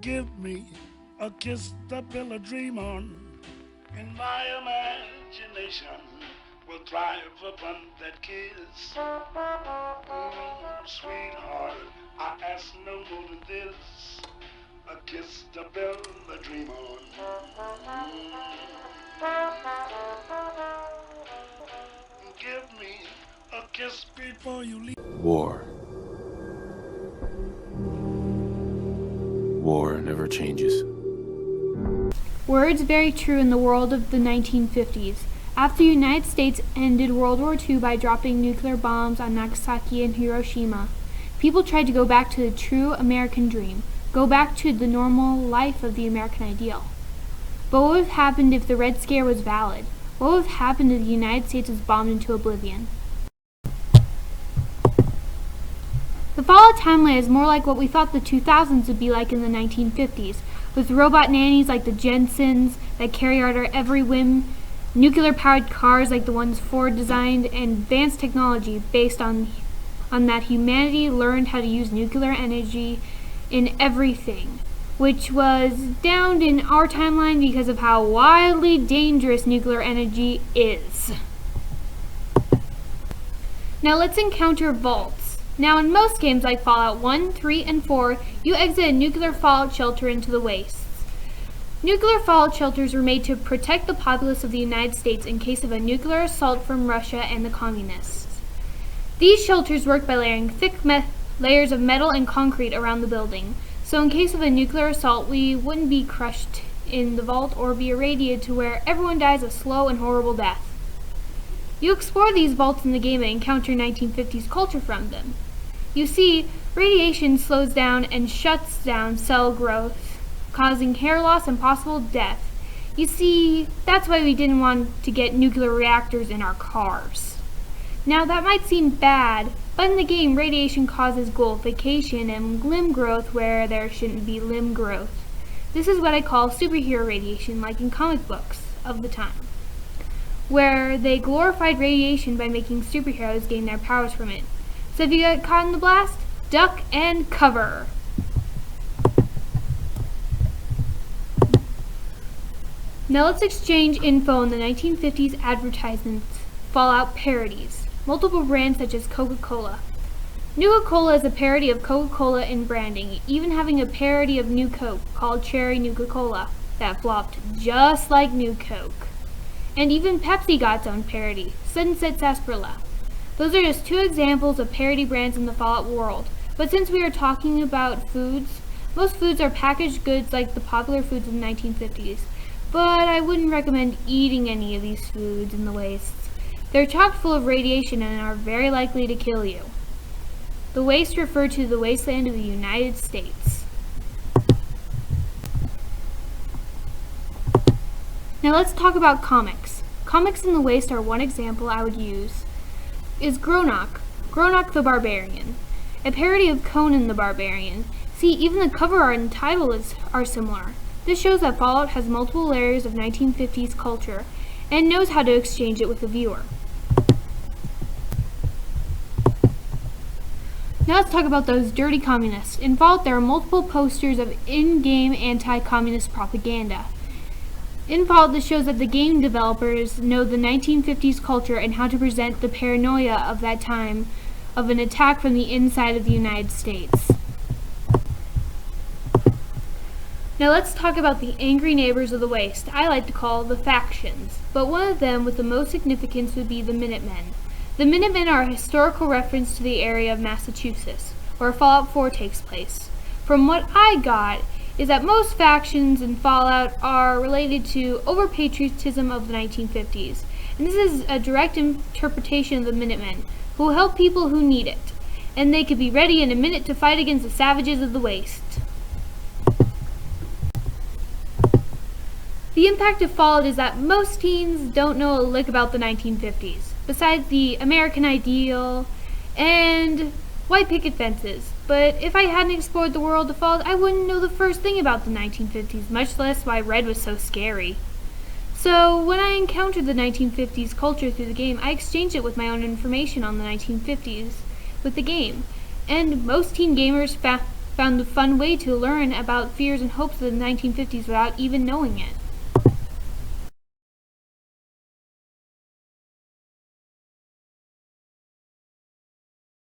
Give me a kiss to build a dream on. In my imagination will thrive upon that kiss. Sweetheart, I ask no more than this. A kiss to build a dream on. Give me a kiss before you leave. War. War never changes. Words very true in the world of the 1950s. After the United States ended World War II by dropping nuclear bombs on Nagasaki and Hiroshima, people tried to go back to the true American dream, go back to the normal life of the American ideal. But what would have happened if the Red Scare was valid? What would have happened if the United States was bombed into oblivion? The Fallout timeline is more like what we thought the 2000s would be like in the 1950s, with robot nannies like the Jensens that carry out our every whim, nuclear-powered cars like the ones Ford designed, and advanced technology based on that humanity learned how to use nuclear energy in everything, which was downed in our timeline because of how wildly dangerous nuclear energy is. Now let's encounter vaults. Now in most games like Fallout 1, 3, and 4, you exit a nuclear fallout shelter into the wastes. Nuclear fallout shelters were made to protect the populace of the United States in case of a nuclear assault from Russia and the communists. These shelters work by layering thick layers of metal and concrete around the building, so in case of a nuclear assault we wouldn't be crushed in the vault or be irradiated to where everyone dies a slow and horrible death. You explore these vaults in the game and encounter 1950s culture from them. You see, radiation slows down and shuts down cell growth, causing hair loss and possible death. You see, that's why we didn't want to get nuclear reactors in our cars. Now that might seem bad, but in the game radiation causes glorification and limb growth where there shouldn't be limb growth. This is what I call superhero radiation, like in comic books of the time, where they glorified radiation by making superheroes gain their powers from it. So if you get caught in the blast, duck and cover. Now let's exchange info on the 1950s advertisements, Fallout parodies, multiple brands such as Coca-Cola. Nuka-Cola is a parody of Coca-Cola in branding, even having a parody of New Coke called Cherry Nuka-Cola that flopped just like New Coke. And even Pepsi got its own parody, Sunset Sarsaparilla. Those are just two examples of parody brands in the Fallout world. But since we are talking about foods, most foods are packaged goods like the popular foods of the 1950s. But I wouldn't recommend eating any of these foods in the wastes. They're chock full of radiation and are very likely to kill you. The wastes refer to the wasteland of the United States. Now let's talk about comics. Comics in the waste are one example I would use. Is Gronok the Barbarian, a parody of Conan the Barbarian. See, even the cover art and title are similar. This shows that Fallout has multiple layers of 1950s culture and knows how to exchange it with the viewer. Now let's talk about those dirty communists. In Fallout there are multiple posters of in-game anti-communist propaganda. In Fallout, this shows that the game developers know the 1950s culture and how to present the paranoia of that time of an attack from the inside of the United States. Now let's talk about the angry neighbors of the waste. I like to call the factions, but one of them with the most significance would be the Minutemen. The Minutemen are a historical reference to the area of Massachusetts, where Fallout 4 takes place. From what I got, is that most factions in Fallout are related to over-patriotism of the 1950s. And this is a direct interpretation of the Minutemen, who will help people who need it. And they could be ready in a minute to fight against the savages of the waste. The impact of Fallout is that most teens don't know a lick about the 1950s, besides the American ideal and white picket fences. But if I hadn't explored the world of Fallout, I wouldn't know the first thing about the 1950s, much less why red was so scary. So when I encountered the 1950s culture through the game, I exchanged it with my own information on the 1950s with the game. And most teen gamers found a fun way to learn about fears and hopes of the 1950s without even knowing it.